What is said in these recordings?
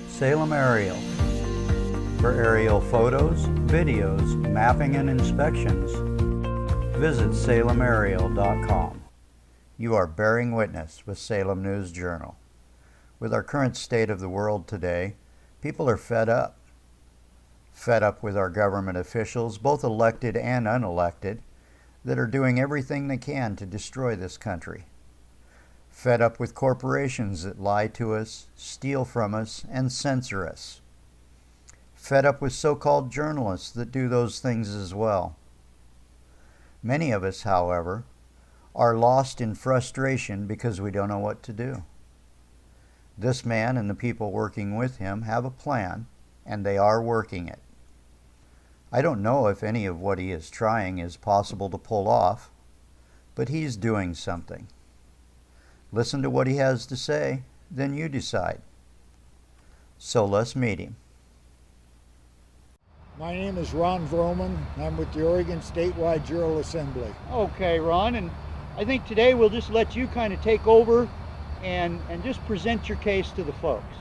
Salem Aerial. For aerial photos, videos, mapping, and inspections, visit SalemAerial.com. You are bearing witness with Salem News Journal. With our current state of the world today, people are fed up. Fed up with our government officials, both elected and unelected, that are doing everything they can to destroy this country. Fed up with corporations that lie to us, steal from us, and censor us. Fed up with so-called journalists that do those things as well. Many of us, however, are lost in frustration because we don't know what to do. This man and the people working with him have a plan, and they are working it. I don't know if any of what he is trying is possible to pull off, but he's doing something. Listen to what he has to say, then you decide. So let's meet him. My name is Ron Vrooman. I'm with the Oregon Statewide Jural Assembly. Okay, Ron, and I think today we'll just let you kind of take over and just present your case to the folks.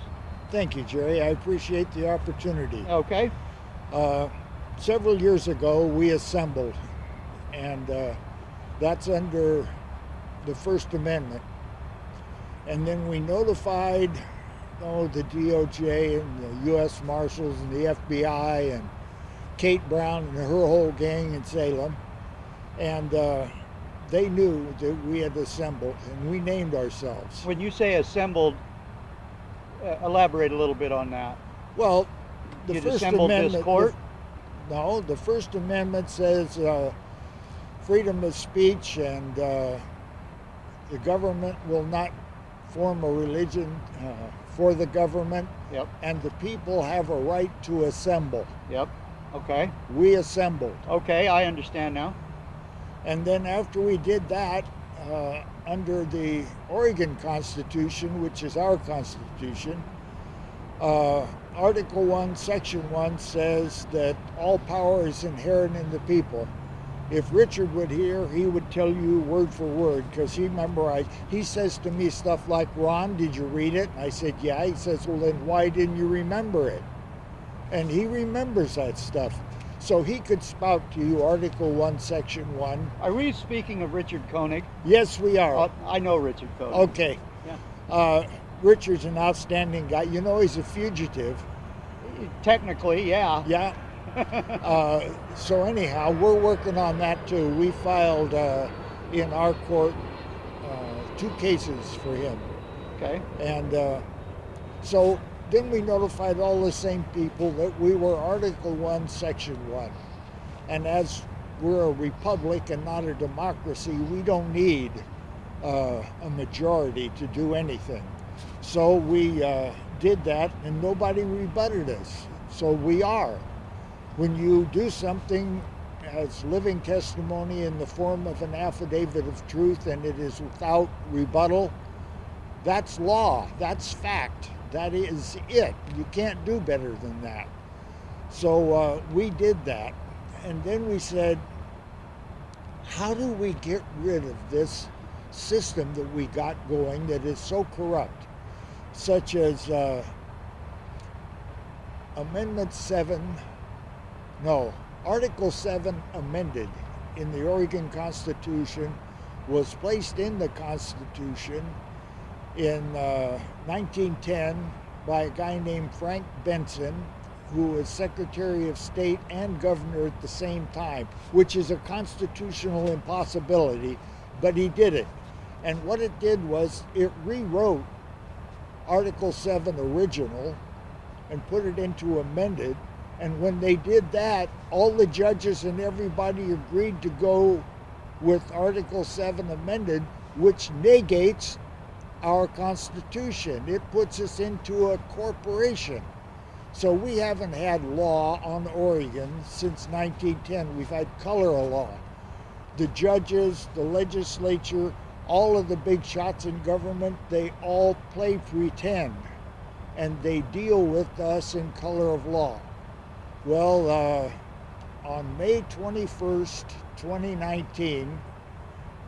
Thank you, Jerry. I appreciate the opportunity. Okay. Several years ago, we assembled, and that's under the First Amendment. And then we notified the DOJ and the U.S. Marshals and the FBI and Kate Brown and her whole gang in Salem. And they knew that we had assembled, and we named ourselves. When you say assembled, elaborate a little bit on that. Well, the You'd First assembled Amendment... this court? No, the First Amendment says freedom of speech, and the government will not form a religion for the government. Yep. And the people have a right to assemble. Yep. Okay. We assembled. Okay, I understand now. And then after we did that, under the Oregon Constitution, which is our Constitution, Article 1, Section 1 says that all power is inherent in the people. If Richard would hear, he would tell you word for word, because he memorized. He says to me stuff like, Ron, did you read it? And I said, yeah. He says, well, then why didn't you remember it? And he remembers that stuff. So he could spout to you Article 1, Section 1. Are we speaking of Richard Koenig? Yes, we are. I know Richard Koenig. Okay. Yeah. Richard's an outstanding guy. You know, he's a fugitive. Technically, yeah. Yeah. So anyhow, we're working on that too. We filed in our court 2 cases for him. Okay. And so then we notified all the same people that we were Article 1, Section 1. And as we're a republic and not a democracy, we don't need a majority to do anything. So we did that, and nobody rebutted us. So we are. When you do something as living testimony in the form of an affidavit of truth and it is without rebuttal, that's law, that's fact, that is it. You can't do better than that. So we did that. And then we said, how do we get rid of this system that we got going that is so corrupt, such as Article 7 amended in the Oregon Constitution was placed in the Constitution in 1910 by a guy named Frank Benson, who was Secretary of State and Governor at the same time, which is a constitutional impossibility, but he did it. And what it did was it rewrote Article 7 original and put it into amended. And when they did that, all the judges and everybody agreed to go with Article 7 amended, which negates our Constitution. It puts us into a corporation. So we haven't had law on Oregon since 1910. We've had color law. The judges, the legislature, all of the big shots in government, they all play pretend, and they deal with us in color of law. Well, on May 21st, 2019,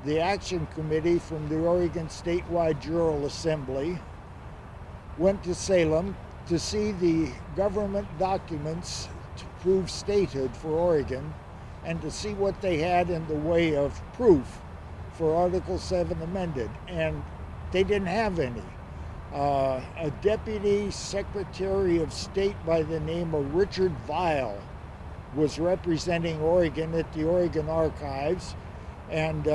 the Action Committee from the Oregon Statewide Jural Assembly went to Salem to see the government documents to prove statehood for Oregon and to see what they had in the way of proof for Article 7 amended, and they didn't have any. A Deputy Secretary of State by the name of Richard Weil was representing Oregon at the Oregon Archives, and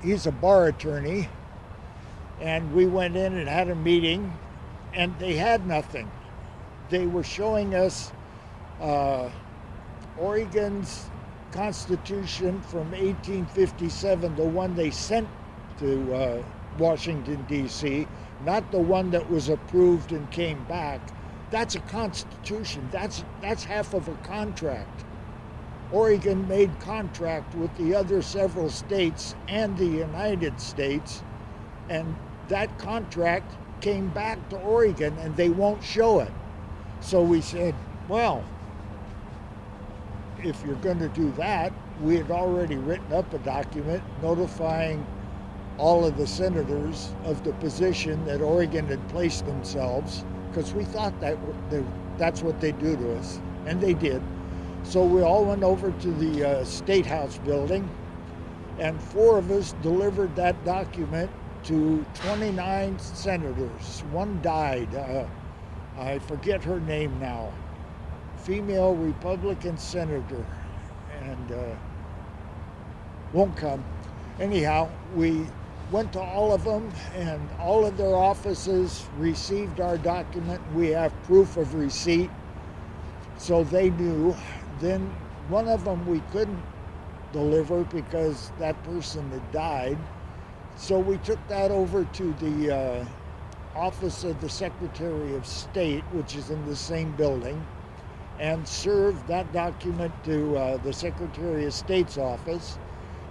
he's a bar attorney, and we went in and had a meeting, and they had nothing. They were showing us Oregon's Constitution from 1857, the one they sent to Washington, D.C., not the one that was approved and came back. That's a constitution. That's half of a contract. Oregon made contract with the other several states and the United States, and that contract came back to Oregon, and they won't show it. So we said, well, if you're going to do that, we had already written up a document notifying all of the senators of the position that Oregon had placed themselves, because we thought that's what they do to us, and they did. So we all went over to the State House building, and 4 of us delivered that document to 29 senators. One died. I forget her name now. Female Republican senator, and won't come. Anyhow, we went to all of them, and all of their offices received our document. We have proof of receipt, so they knew. Then one of them we couldn't deliver because that person had died. So we took that over to the office of the Secretary of State, which is in the same building, and served that document to the Secretary of State's office.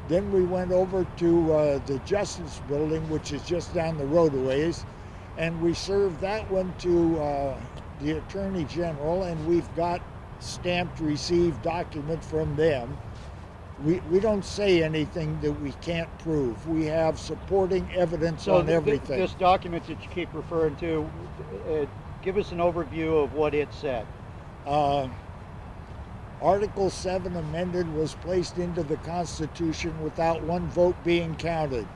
Then we went over to the Justice Building, which is just down the road a ways, and we served that one to the Attorney General, and we've got stamped received document from them. We don't say anything that we can't prove. We have supporting evidence on everything. This document that you keep referring to, give us an overview of what it said. Article 7 amended was placed into the Constitution without one vote being counted.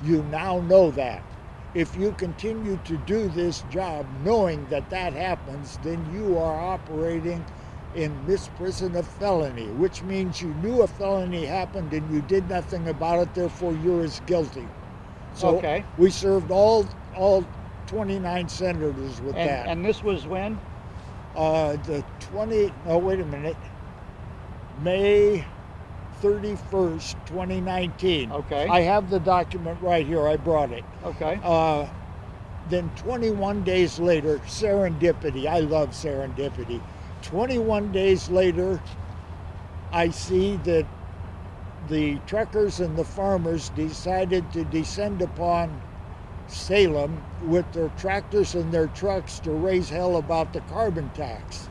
You now know that. If you continue to do this job knowing that that happens, then you are operating in misprison of felony, which means you knew a felony happened and you did nothing about it, therefore you're as guilty. So okay. We served all 29 senators with that. And this was when? May 31st, 2019. Okay. I have the document right here. I brought it. Okay. Then 21 days later, serendipity. I love serendipity. 21 days later, I see that the truckers and the farmers decided to descend upon Salem with their tractors and their trucks to raise hell about the carbon tax.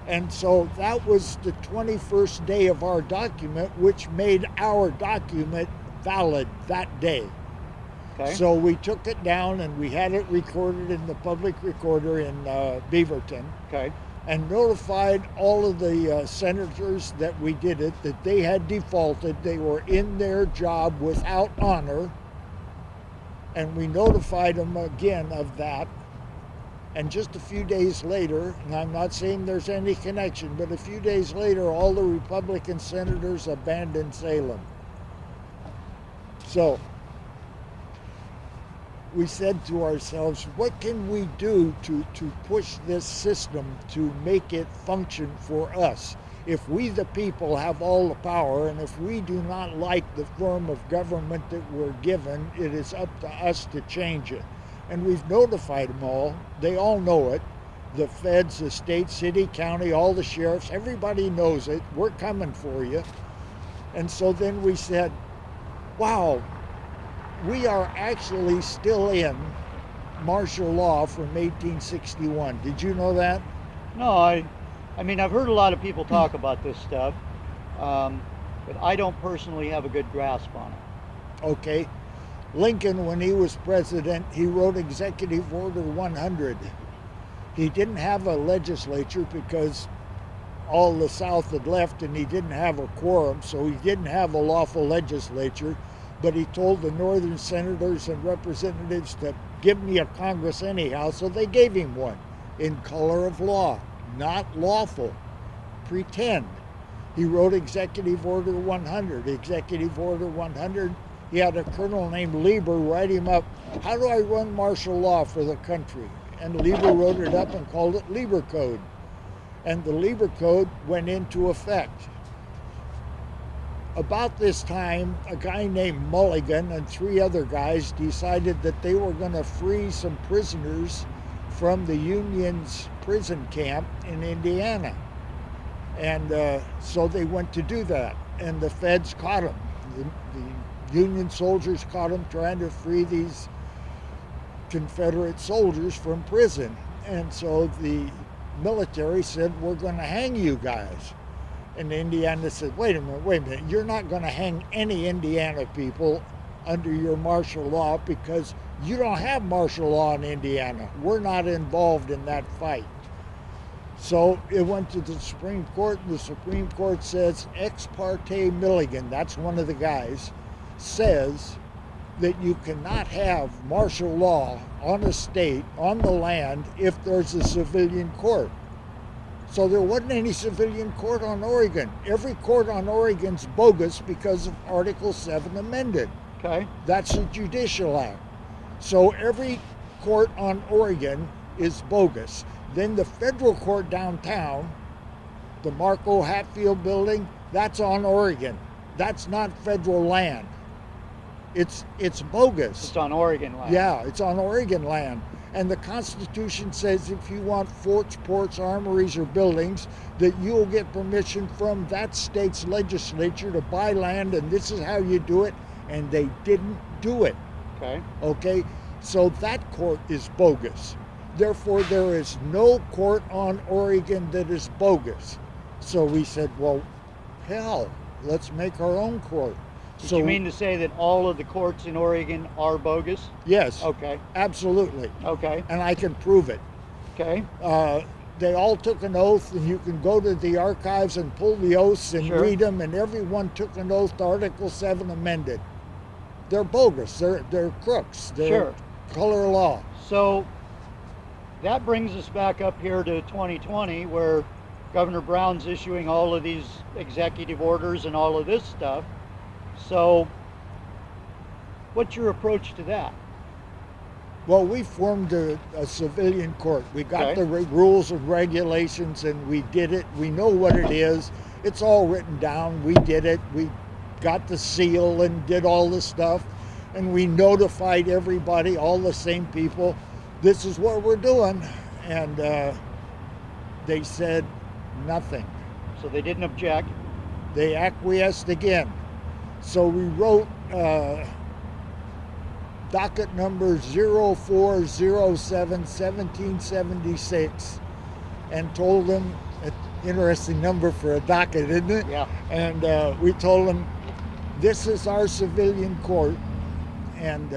And so that was the 21st day of our document, which made our document valid that day. Okay. So we took it down and we had it recorded in the public recorder in Beaverton. Okay. And notified all of the senators that we did it, that they had defaulted, they were in their job without honor, and we notified them again of that. And just a few days later, and I'm not saying there's any connection, but a few days later, all the Republican senators abandoned Salem. So we said to ourselves, what can we do to push this system to make it function for us? If we, the people, have all the power, and if we do not like the form of government that we're given, it is up to us to change it. And we've notified them all. They all know it. The feds, the state, city, county, all the sheriffs, everybody knows it. We're coming for you. And so then we said, wow, we are actually still in martial law from 1861. Did you know that? No, I mean, I've heard a lot of people talk about this stuff, but I don't personally have a good grasp on it. Okay. Lincoln, when he was president, he wrote Executive Order 100. He didn't have a legislature because all the South had left and he didn't have a quorum, so he didn't have a lawful legislature. But he told the northern senators and representatives to give me a Congress anyhow, so they gave him one in color of law, not lawful. Pretend. He wrote Executive Order 100. Executive Order 100, he had a colonel named Lieber write him up, how do I run martial law for the country? And Lieber wrote it up and called it Lieber Code. And the Lieber Code went into effect. About this time, a guy named Mulligan and 3 other guys decided that they were going to free some prisoners from the Union's prison camp in Indiana. And so they went to do that, and the feds caught them. The Union soldiers caught them trying to free these Confederate soldiers from prison. And so the military said, we're going to hang you guys. And Indiana said, wait a minute, you're not going to hang any Indiana people under your martial law because you don't have martial law in Indiana. We're not involved in that fight. So it went to the Supreme Court, and the Supreme Court says Ex parte Milligan, that's one of the guys, says that you cannot have martial law on a state, on the land, if there's a civilian court. So there wasn't any civilian court on Oregon. Every court on Oregon's bogus because of Article 7 amended. Okay. That's a judicial act. So every court on Oregon is bogus. Then the federal court downtown, the Marco Hatfield building, that's on Oregon. That's not federal land. It's bogus. It's on Oregon land. Yeah, it's on Oregon land. And the Constitution says if you want forts, ports, armories, or buildings, that you'll get permission from that state's legislature to buy land, and this is how you do it. And they didn't do it. Okay. Okay? So that court is bogus. Therefore, there is no court on Oregon that is bogus. So we said, well, hell, let's make our own court. So you mean to say that all of the courts in Oregon are bogus? Yes. Okay. Absolutely. Okay. And I can prove it. Okay. They all took an oath, and you can go to the archives and pull the oaths and read them, and everyone took an oath to Article 7 amended. They're bogus. They're crooks. They're color law. So that brings us back up here to 2020, where Governor Brown's issuing all of these executive orders and all of this stuff. So what's your approach to that? Well, we formed a civilian court. We got the rules and regulations, and we did it. We know what it is. It's all written down. We did it. We got the seal and did all the stuff, and we notified everybody, all the same people, this is what we're doing. And they said nothing. So they didn't object? They acquiesced again. So we wrote docket number 0407-1776 and told them, an interesting number for a docket, isn't it? Yeah. And we told them, this is our civilian court. And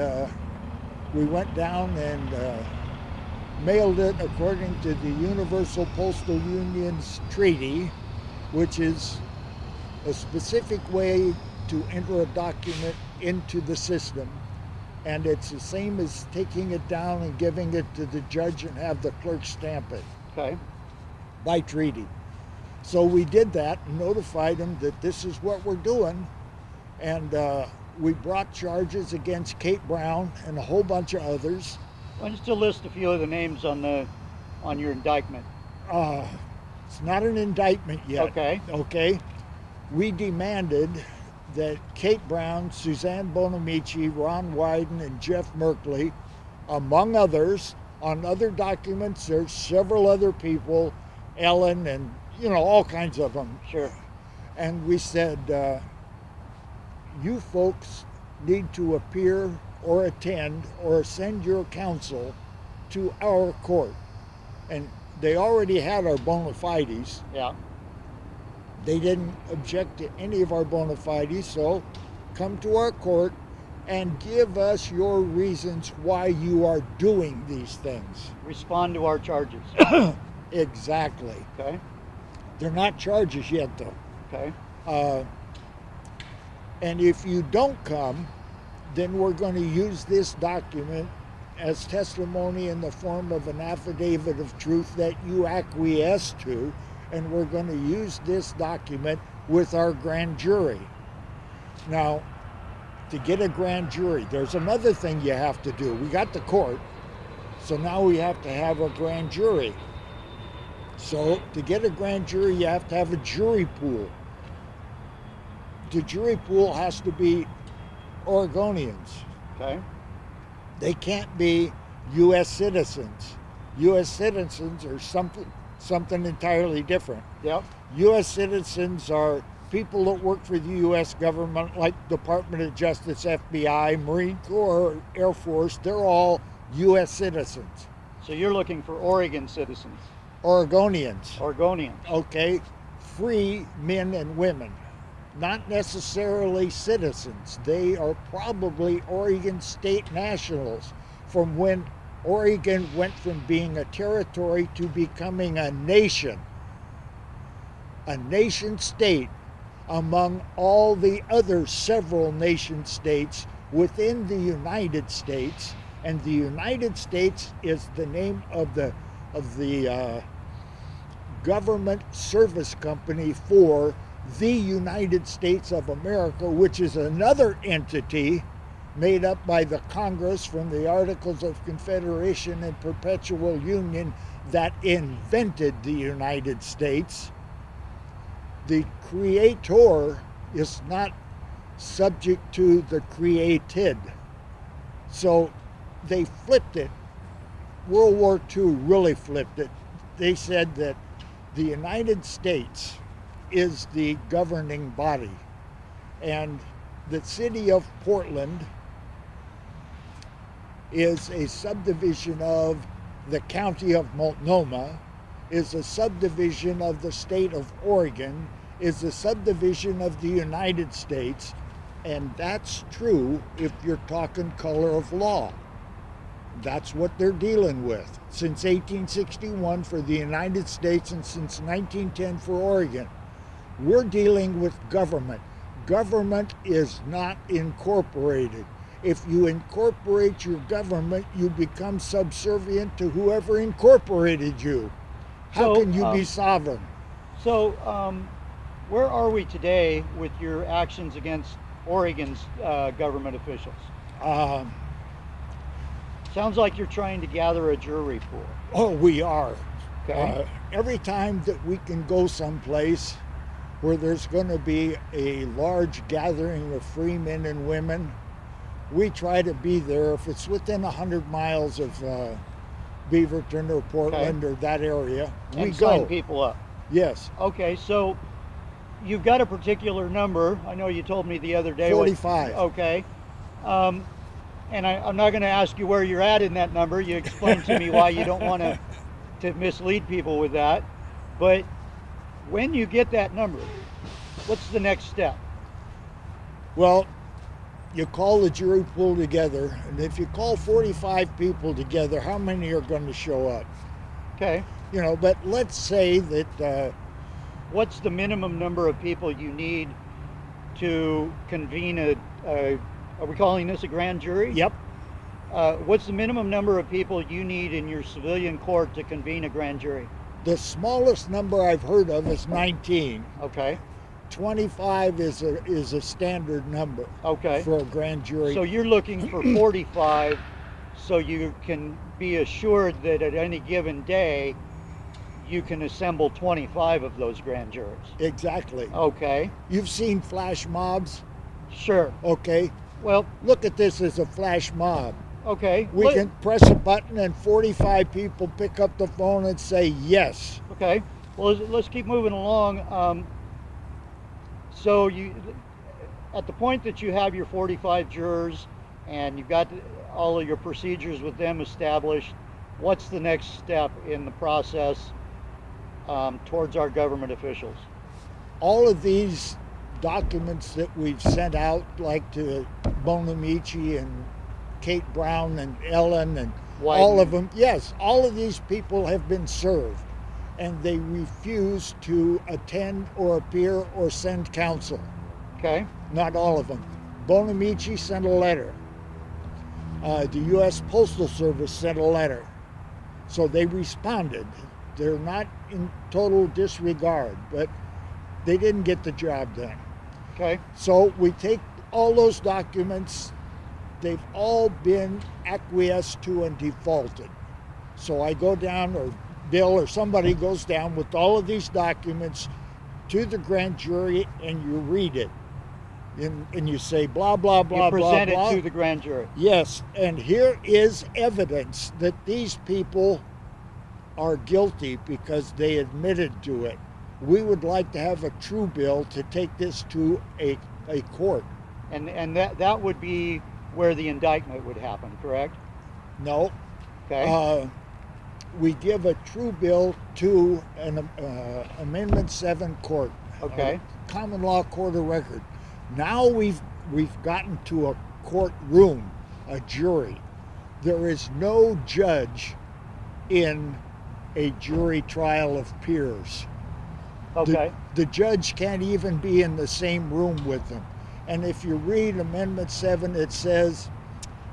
we went down and mailed it according to the Universal Postal Union's treaty, which is a specific way to enter a document into the system. And it's the same as taking it down and giving it to the judge and have the clerk stamp it. Okay. By treaty. So we did that and notified them that this is what we're doing. And we brought charges against Kate Brown and a whole bunch of others. Why don't you still list a few of the names on your indictment? It's not an indictment yet. Okay. Okay. We demanded that Kate Brown, Suzanne Bonamici, Ron Wyden, and Jeff Merkley, among others, on other documents, there's several other people, Ellen, and all kinds of them. Sure. And we said, you folks need to appear or attend or send your counsel to our court. And they already had our bona fides. Yeah. They didn't object to any of our bona fides, so come to our court and give us your reasons why you are doing these things. Respond to our charges. Exactly. Okay. They're not charges yet, though. Okay. And if you don't come, then we're going to use this document as testimony in the form of an affidavit of truth that you acquiesce to, and we're going to use this document with our grand jury. Now, to get a grand jury, there's another thing you have to do. We got the court, so now we have to have a grand jury. So to get a grand jury, you have to have a jury pool. The jury pool has to be Oregonians. Okay. They can't be U.S. citizens. U.S. citizens are something entirely different. Yep. U.S. citizens are people that work for the U.S. government, like Department of Justice, FBI, Marine Corps, Air Force. They're all U.S. citizens. So you're looking for Oregon citizens. Oregonians. Oregonians. Okay, free men and women, not necessarily citizens. They are probably Oregon state nationals from when Oregon went from being a territory to becoming a nation state among all the other several nation states within the United States. And the United States is the name of the government service company for the United States of America, which is another entity made up by the Congress from the Articles of Confederation and Perpetual Union that invented the United States. The creator is not subject to the created. So they flipped it. World War II really flipped it. They said that the United States is the governing body, and the city of Portland is a subdivision of the county of Multnomah, is a subdivision of the state of Oregon, is a subdivision of the United States, and that's true if you're talking color of law. That's what they're dealing with since 1861 for the United States and since 1910 for Oregon. We're dealing with government. Government is not incorporated. If you incorporate your government, you become subservient to whoever incorporated you. How can you be sovereign? So, where are we today with your actions against Oregon's government officials? Sounds like you're trying to gather a jury pool. Oh, we are. Okay. Every time that we can go someplace where there's going to be a large gathering of free men and women, we try to be there. If it's within 100 miles of Beaverton or Portland or that area, we go. Sign people up. Yes. Okay, so you've got a particular number. I know you told me the other day. 45. Okay. And I'm not going to ask you where you're at in that number. You explained to me why you don't want to mislead people with that. But when you get that number, what's the next step? Well, you call the jury pool together, and if you call 45 people together, how many are going to show up? Okay. You know, but let's say that... what's the minimum number of people you need to convene are we calling this a grand jury? Yep. What's the minimum number of people you need in your civilian court to convene a grand jury? The smallest number I've heard of is 19. Okay. 25 is a standard number. Okay. For a grand jury. So you're looking for 45 so you can be assured that at any given day you can assemble 25 of those grand juries. Exactly. Okay. You've seen flash mobs? Sure. Okay. Well, look at this as a flash mob. Okay. We can press a button and 45 people pick up the phone and say yes. Okay. Well, let's keep moving along. So you, at the point that you have your 45 jurors and you've got all of your procedures with them established, what's the next step in the process towards our government officials? All of these documents that we've sent out, like to Bonamici and Kate Brown and Ellen and Wyden. all of them, yes, all of these people have been served, and they refuse to attend or appear or send counsel. Okay. Not all of them. Bonamici sent a letter. The U.S. Postal Service sent a letter. So they responded. They're not in total disregard, but they didn't get the job done. Okay. So we take all those documents, they've all been acquiesced to and defaulted. So I go down, or Bill or somebody goes down with all of these documents to the grand jury, and you read it. And you say blah, blah, blah, You present blah, blah. it to the grand jury. Yes, and here is evidence that these people are guilty because they admitted to it. We would like to have a true bill to take this to a court. And that would be where the indictment would happen, correct? No. Okay. We give a true bill to an Amendment 7 court. Okay. Common law court of record. Now we've gotten to a courtroom, a jury. There is no judge in a jury trial of peers. Okay. The judge can't even be in the same room with them. And if you read Amendment 7, it says,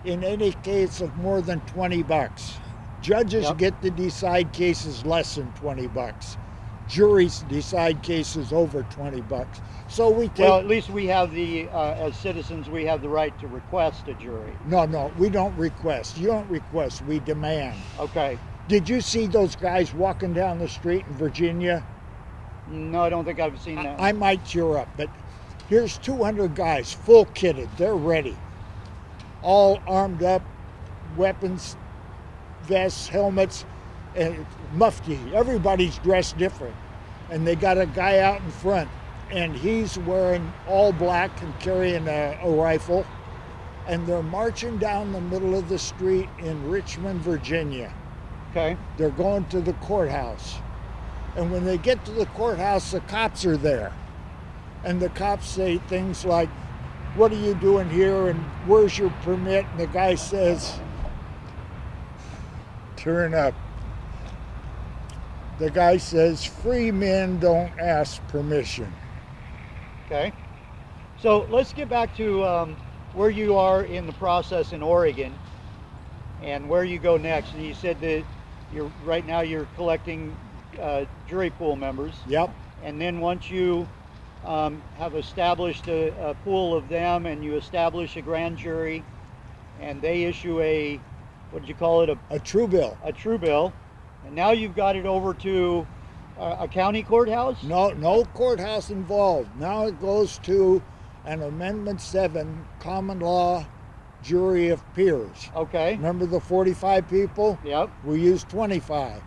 in any case of more than $20, judges Yep. get to decide cases less than $20. Juries decide cases over $20. So we take. Well, at least we have as citizens, we have the right to request a jury. No, we don't request. You don't request. We demand. Okay. Did you see those guys walking down the street in Virginia? No, I don't think I've seen that. I might cheer up, but here's 200 guys, full kitted. They're ready, all armed up, weapons, vests, helmets, and mufti. Everybody's dressed different, and they got a guy out in front, and he's wearing all black and carrying a rifle, and they're marching down the middle of the street in Richmond, Virginia. Okay. They're going to the courthouse. And when they get to the courthouse, the cops are there. And the cops say things like, what are you doing here? And where's your permit? And the guy says, turn up. The guy says, free men don't ask permission. Okay. So let's get back to where you are in the process in Oregon and where you go next. And you said that right now you're collecting jury pool members. Yep. And then once you have established a pool of them and you establish a grand jury and they issue what did you call it? A true bill. A true bill. And now you've got it over to a county courthouse? No courthouse involved. Now it goes to an Amendment 7 common law jury of peers. Okay. Remember the 45 people? Yep. We use 25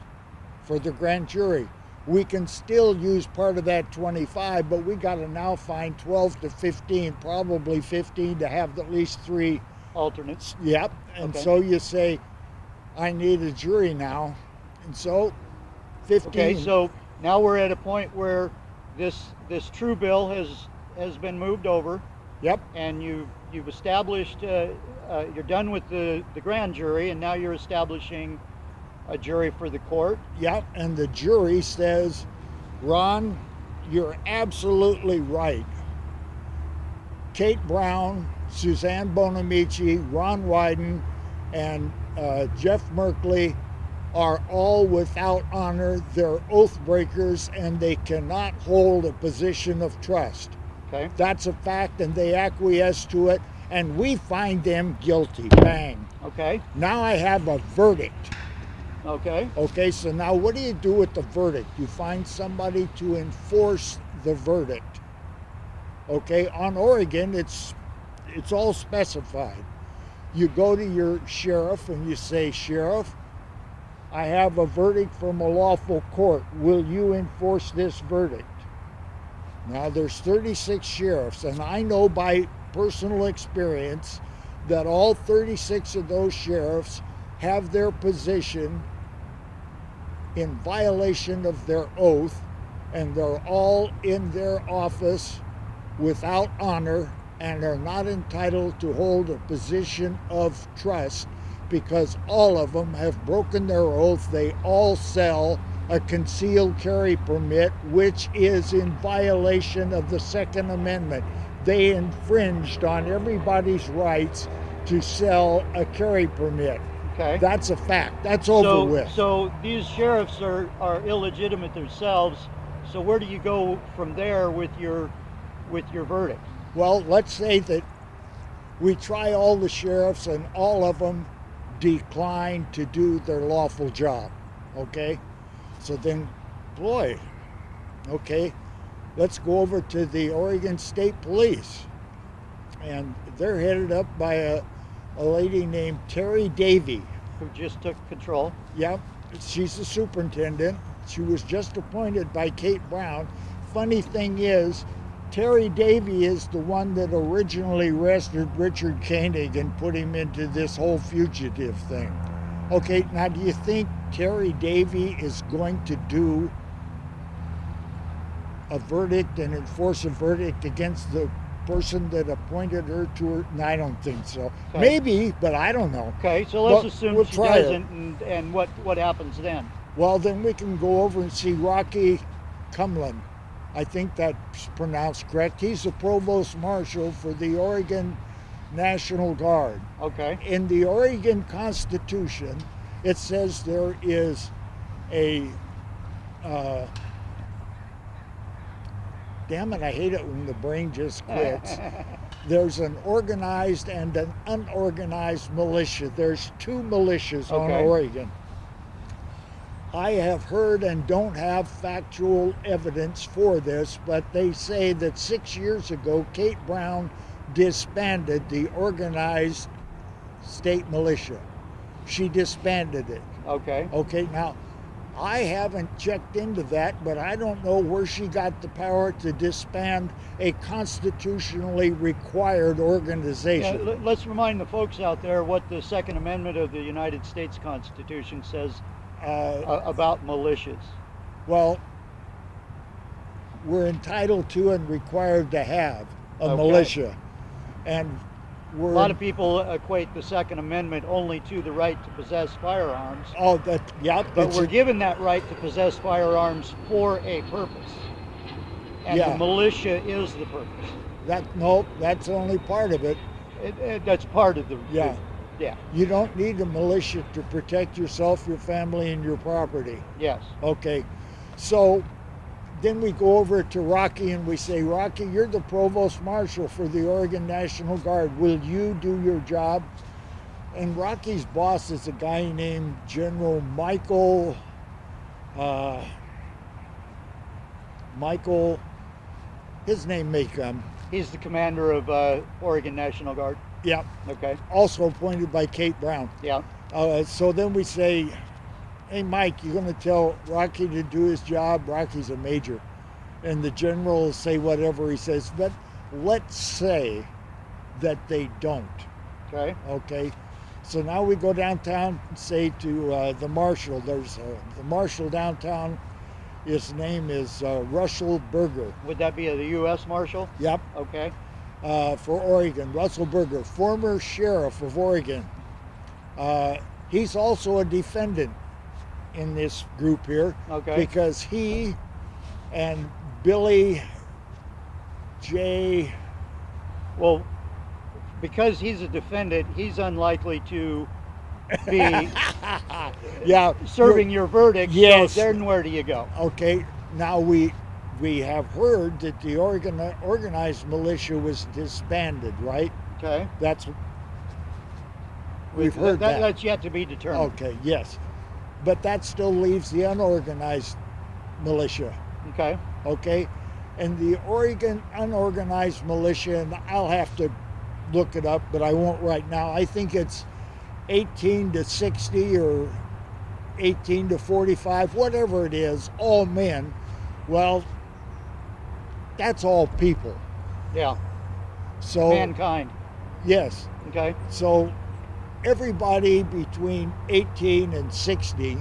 for the grand jury. We can still use part of that 25, but we got to now find 12 to 15, probably 15 to have at least 3 alternates. Yep. And Okay. so you say, I need a jury now. And so 15. Okay, so now we're at a point where this true bill has been moved over. Yep. And you've established you're done with the grand jury, and now you're establishing a jury for the court. Yep. And the jury says, Ron, you're absolutely right. Kate Brown, Suzanne Bonamici, Ron Wyden, and Jeff Merkley are all without honor. They're oath breakers, and they cannot hold a position of trust. Okay. That's a fact, and they acquiesce to it, and we find them guilty. Bang. Okay. Now I have a verdict. Okay. Okay, so now what do you do with the verdict? You find somebody to enforce the verdict. Okay, on Oregon, it's all specified. You go to your sheriff and you say, Sheriff, I have a verdict from a lawful court. Will you enforce this verdict? Now there's 36 sheriffs, and I know by personal experience that all 36 of those sheriffs have their position in violation of their oath, and they're all in their office without honor and are not entitled to hold a position of trust because all of them have broken their oath. They all sell a concealed carry permit, which is in violation of the Second Amendment. They infringed on everybody's rights to sell a carry permit. Okay. That's a fact. That's over with. So these sheriffs are illegitimate themselves. So where do you go from there with your verdict? Well, let's say that we try all the sheriffs and all of them decline to do their lawful job. Okay? So then, boy, okay, let's go over to the Oregon State Police. And they're headed up by a lady named Terry Davey. Who just took control. Yep, she's the superintendent. She was just appointed by Kate Brown. Funny thing is, Terry Davey is the one that originally arrested Richard Koenig and put him into this whole fugitive thing. Okay, now do you think Terry Davey is going to do a verdict and enforce a verdict against the person that appointed her to her? No, I don't think so. Okay. Maybe, but I don't know. Okay, so let's But assume we'll she try it. doesn't, and what happens then? Well, then we can go over and see Rocky Cumlin. I think that's pronounced correct. He's the provost marshal for the Oregon National Guard. Okay. In the Oregon Constitution, it says there is a, damn it, I hate it when the brain just quits. There's an organized and an unorganized militia. There's two militias on Okay. Oregon. I have heard and don't have factual evidence for this, but they say that 6 years ago, Kate Brown disbanded the organized state militia. She disbanded it. Okay. Okay, now, I haven't checked into that, but I don't know where she got the power to disband a constitutionally required organization. Yeah, let's remind the folks out there what the Second Amendment of the United States Constitution says about militias. Well, we're entitled to and required to have a Okay. militia. And A lot of people equate the Second Amendment only to the right to possess firearms, oh, that, yeah, but that's we're given that right to possess firearms for a purpose. And Yeah. the militia is the purpose. no, that's only part of it. That's part of the... Yeah. Yeah, You don't need a militia to protect yourself, your family, and your property. yes. Okay, so then we go over to Rocky and we say, Rocky, you're the provost marshal for the Oregon National Guard. Will you do your job? And Rocky's boss is a guy named General Michael, his name may come. He's the commander of Oregon National Guard. Yeah, Okay, also appointed by Kate Brown. yeah. So then we say, hey, Mike, you're going to tell Rocky to do his job? Rocky's a major. And the general will say whatever he says. But let's say that they don't. Okay, Okay? So now we go downtown and say to the marshal, there's the marshal downtown, his name is Russell Berger. would that be the U.S. Marshal? Yep, Okay, for Oregon. Russell Berger, former sheriff of Oregon. He's also a defendant in this group here. Okay. Because he and Billy J. well, because he's a defendant, he's unlikely to be Yeah. serving your verdict. Yes. So then where do you go? Okay. Now we have heard that the Oregon organized militia was disbanded, right? Okay. We've heard that. That's yet to be determined. Okay. Yes. But that still leaves the unorganized militia. Okay. Okay. And the Oregon unorganized militia, and I'll have to look it up, but I won't right now. I think it's 18 to 60 or 18 to 45, whatever it is, all men. Well, that's all people. Yeah. So Mankind. yes. Okay. So everybody between 18 and 60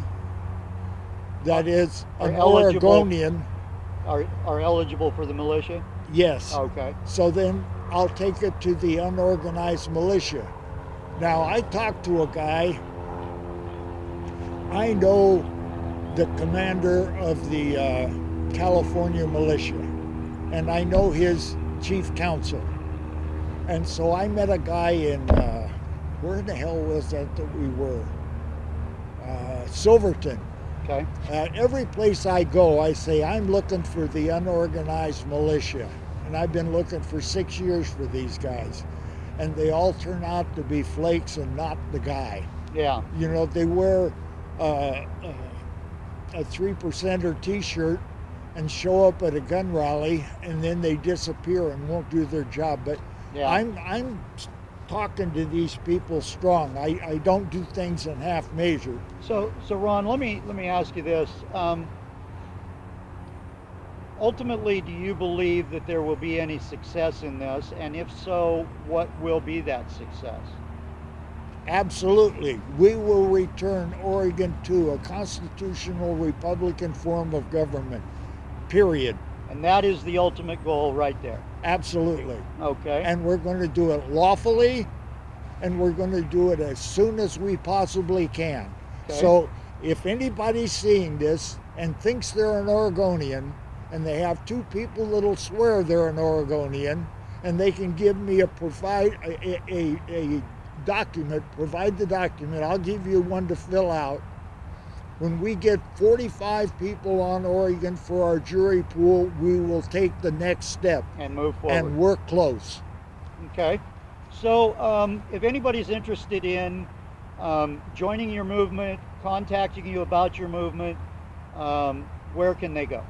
that is Are an eligible- Oregonian. Are eligible for the militia? Yes. Okay. So then I'll take it to the unorganized militia. Now, I talked to a guy. I know the commander of the California militia, and I know his chief counsel. And so I met a guy in, where the hell was that we were? Silverton. Okay. At every place I go, I say, I'm looking for the unorganized militia. And I've been looking for 6 years for these guys. And they all turn out to be flakes and not the guy. Yeah. You know, they wear a 3%er t-shirt and show up at a gun rally, and then they disappear and won't do their job. But Yeah. I'm talking to these people strong. I don't do things in half measure. So Ron, let me ask you this. Ultimately, do you believe that there will be any success in this? And if so, what will be that success? Absolutely. We will return Oregon to a constitutional Republican form of government, period. And that is the ultimate goal right there. Absolutely. Okay. And we're going to do it lawfully, and we're going to do it as soon as we possibly can. Okay. So if anybody's seeing this and thinks they're an Oregonian, and they have two people that'll swear they're an Oregonian, and they can give me a document, provide the document, I'll give you one to fill out. When we get 45 people on Oregon for our jury pool, we will take the next step. And move forward. And we're close. Okay. So if anybody's interested in joining your movement, contacting you about your movement, where can they go?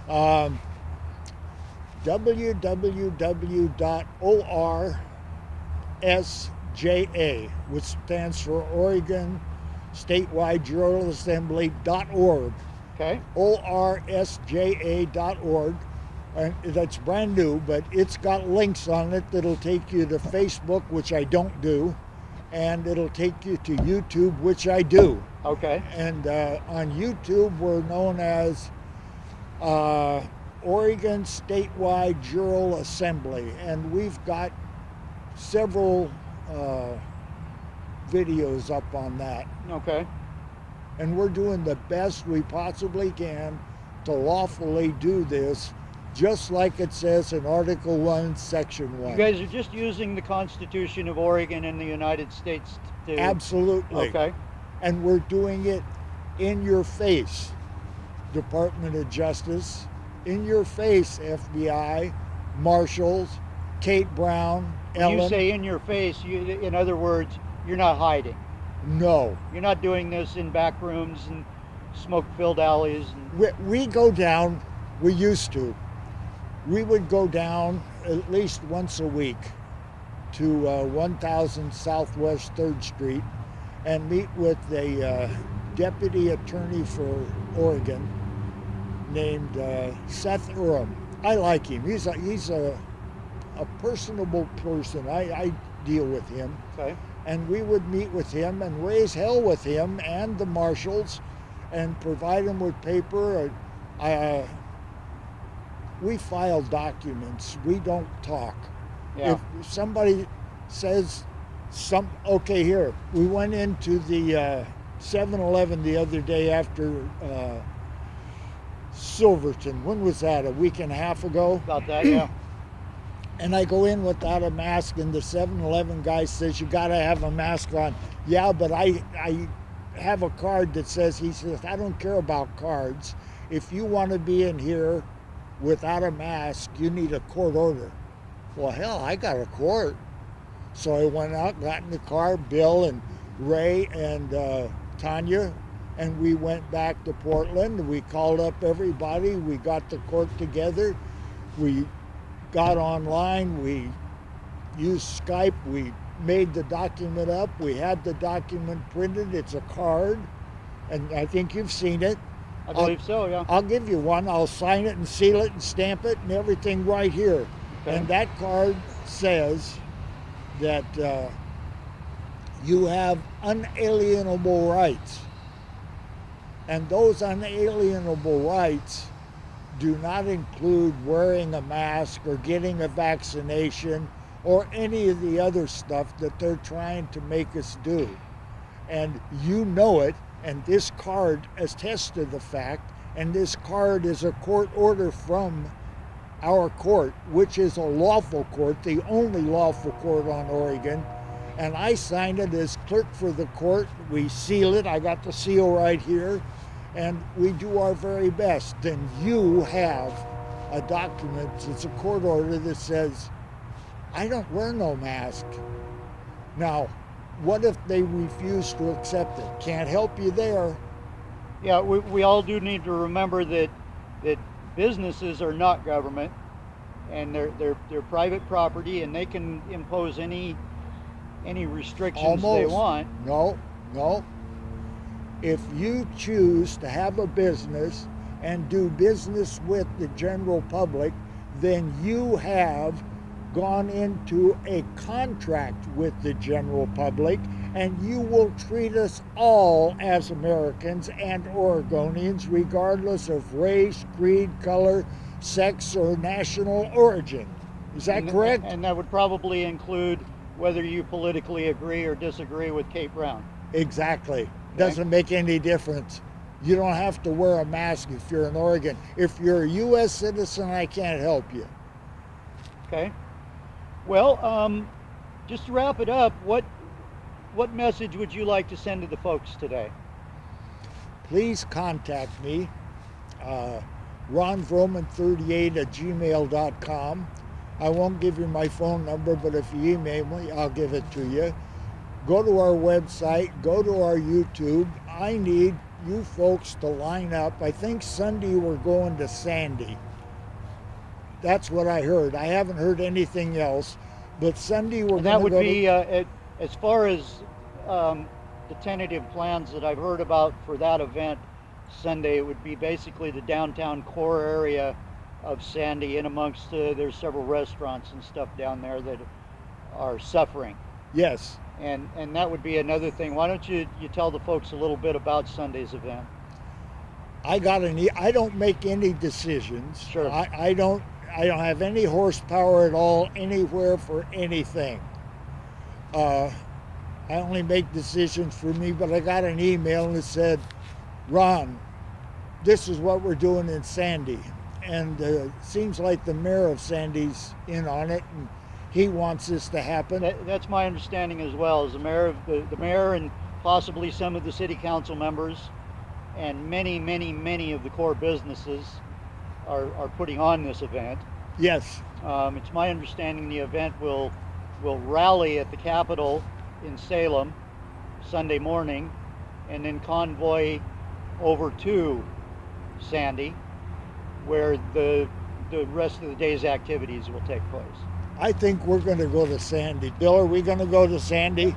www.orsja, which stands for Oregon Statewide Jural Assembly.org. Okay. orsja.org. And that's brand new, but it's got links on it that'll take you to Facebook, which I don't do, and it'll take you to YouTube, which I do. Okay. And on YouTube, we're known as Oregon Statewide Jural Assembly, and we've got several videos up on that. Okay. And we're doing the best we possibly can to lawfully do this, just like it says in Article 1, Section 1. You guys are just using the Constitution of Oregon and the United States to... Absolutely. Okay. And we're doing it in your face, Department of Justice, in your face, FBI, Marshals, Kate Brown, When Ellen. you say in your face, in other words, you're not hiding. No. You're not doing this in back rooms and smoke-filled alleys. And... We go down, we used to. We would go down at least once a week to 1000 Southwest 3rd Street and meet with a deputy attorney for Oregon named Seth Urim. I like him. He's a personable person. I deal with him. Okay. And we would meet with him and raise hell with him and the marshals and provide them with paper. We file documents. We don't talk. Yeah. If somebody says okay, here, we went into the 7-Eleven the other day after Silverton. When was that? A week and a half ago? About that, yeah. And I go in without a mask, and the 7-Eleven guy says, you gotta have a mask on. Yeah, but I have a card that says, he says, I don't care about cards. If you want to be in here without a mask, you need a court order. Well, hell, I got a court. So I went out, got in the car, Bill and Ray and Tanya, and we went back to Portland. We called up everybody. We got the court together. We got online. We used Skype. We made the document up. We had the document printed. It's a card, and I think you've seen it. I believe so, yeah. I'll give you one. I'll sign it and seal it and stamp it and everything right here. Okay. And that card says that you have unalienable rights. And those unalienable rights do not include wearing a mask or getting a vaccination or any of the other stuff that they're trying to make us do. And you know it, and this card attests to the fact, and this card is a court order from our court, which is a lawful court, the only lawful court on Oregon. And I signed it as clerk for the court. We seal it. I got the seal right here. And we do our very best. And you have a document, it's a court order that says, I don't wear no mask. Now, what if they refuse to accept it? Can't help you there. Yeah, we all do need to remember that businesses are not government, and they're private property, and they can impose any restrictions they want. No. If you choose to have a business and do business with the general public, then you have gone into a contract with the general public, and you will treat us all as Americans and Oregonians, regardless of race, creed, color, sex, or national origin. Is that correct? And that would probably include whether you politically agree or disagree with Kate Brown. Exactly. Okay. Doesn't make any difference. You don't have to wear a mask if you're in Oregon. If you're a U.S. citizen, I can't help you. Okay. Well, just to wrap it up, what message would you like to send to the folks today? Please contact me, ronvrooman38@gmail.com. I won't give you my phone number, but if you email me, I'll give it to you. Go to our website, go to our YouTube. I need you folks to line up. I think Sunday we're going to Sandy. That's what I heard. I haven't heard anything else, but Sunday we're going to go. That would be, as far as the tentative plans that I've heard about for that event Sunday, it would be basically the downtown core area of Sandy, and amongst there's several restaurants and stuff down there that are suffering. Yes. And that would be another thing. Why don't you tell the folks a little bit about Sunday's event? I don't make any decisions. Sure. I don't have any horsepower at all anywhere for anything. I only make decisions for me, but I got an email that said, Ron, this is what we're doing in Sandy. And it seems like the mayor of Sandy's in on it, and he wants this to happen. That's my understanding as well, as the mayor and possibly some of the city council members and many of the core businesses are putting on this event. Yes. It's my understanding the event will rally at the Capitol in Salem Sunday morning, and then convoy over to Sandy, where the rest of the day's activities will take place. I think we're going to go to Sandy. Bill, are we going to go to Sandy?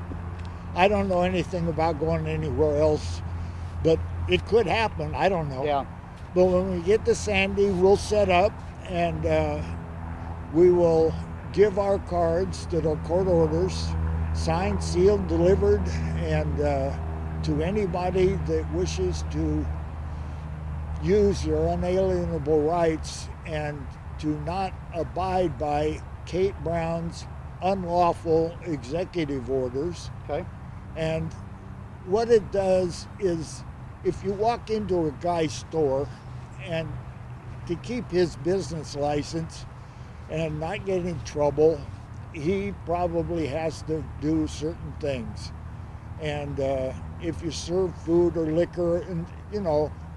I don't know anything about going anywhere else, but it could happen. I don't know. Yeah. But when we get to Sandy, we'll set up, and we will give our cards that are court orders, signed, sealed, delivered, and to anybody that wishes to use their unalienable rights and to not abide by Kate Brown's unlawful executive orders. Okay. And what it does is, if you walk into a guy's store, and to keep his business license and not get in trouble, he probably has to do certain things. And if you serve food or liquor, and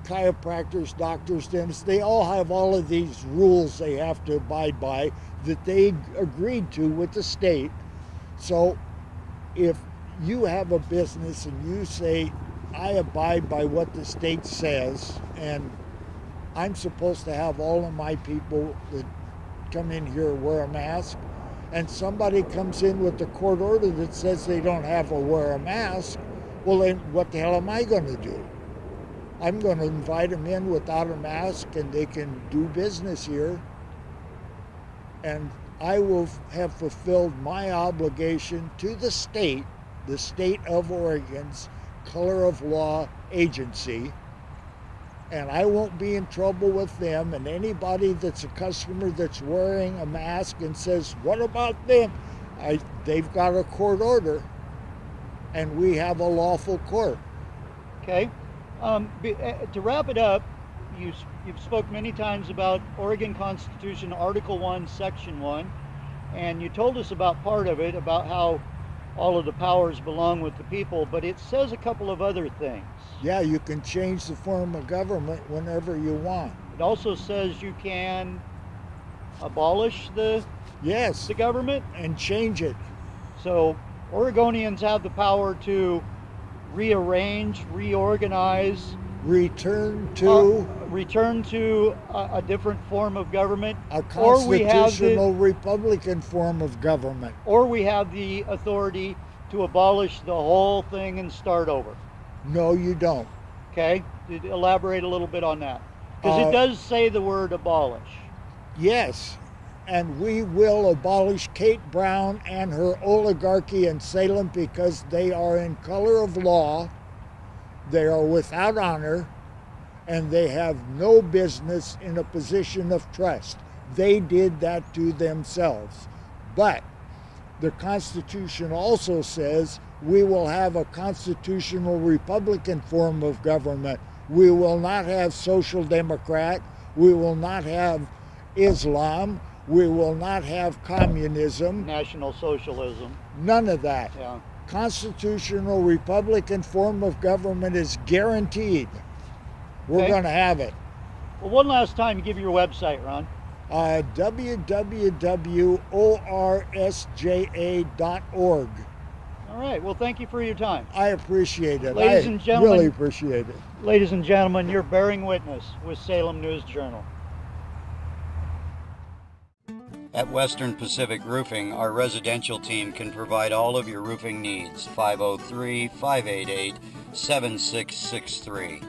chiropractors, doctors, dentists, they all have all of these rules they have to abide by that they agreed to with the state. So if you have a business and you say, I abide by what the state says, and I'm supposed to have all of my people that come in here wear a mask, and somebody comes in with a court order that says they don't have to wear a mask, well then what the hell am I going to do? I'm going to invite them in without a mask, and they can do business here, and I will have fulfilled my obligation to the state the state of Oregon's color of law agency, and I won't be in trouble with them. And anybody that's a customer that's wearing a mask and says, what about them? They've got a court order, and we have a lawful court. Okay. To wrap it up, you've spoke many times about Oregon Constitution, Article 1, Section 1, and you told us about part of it, about how all of the powers belong with the people, but it says a couple of other things. Yeah, you can change the form of government whenever you want. It also says you can abolish the government and change it. So Oregonians have the power to rearrange, reorganize, return to a different form of government, a constitutional Republican form of government, or we have the authority to abolish the whole thing and start over. No, you don't. Okay, elaborate a little bit on that, because it does say the word abolish. Yes, and we will abolish Kate Brown and her oligarchy in Salem because they are in color of law, they are without honor, and they have no business in a position of trust. They did that to themselves. But the Constitution also says we will have a constitutional Republican form of government. We will not have social democrat. We will not have Islam. We will not have communism. National socialism. None of that. Yeah. Constitutional Republican form of government is guaranteed. We're going to have it. Well, one last time, give your website, Ron. www.orsja.org. All right. Well, thank you for your time. I appreciate it. Ladies and gentlemen, really appreciate it. Ladies and gentlemen, you're bearing witness with Salem News Journal. At Western Pacific Roofing, our residential team can provide all of your roofing needs. 503-588-7663.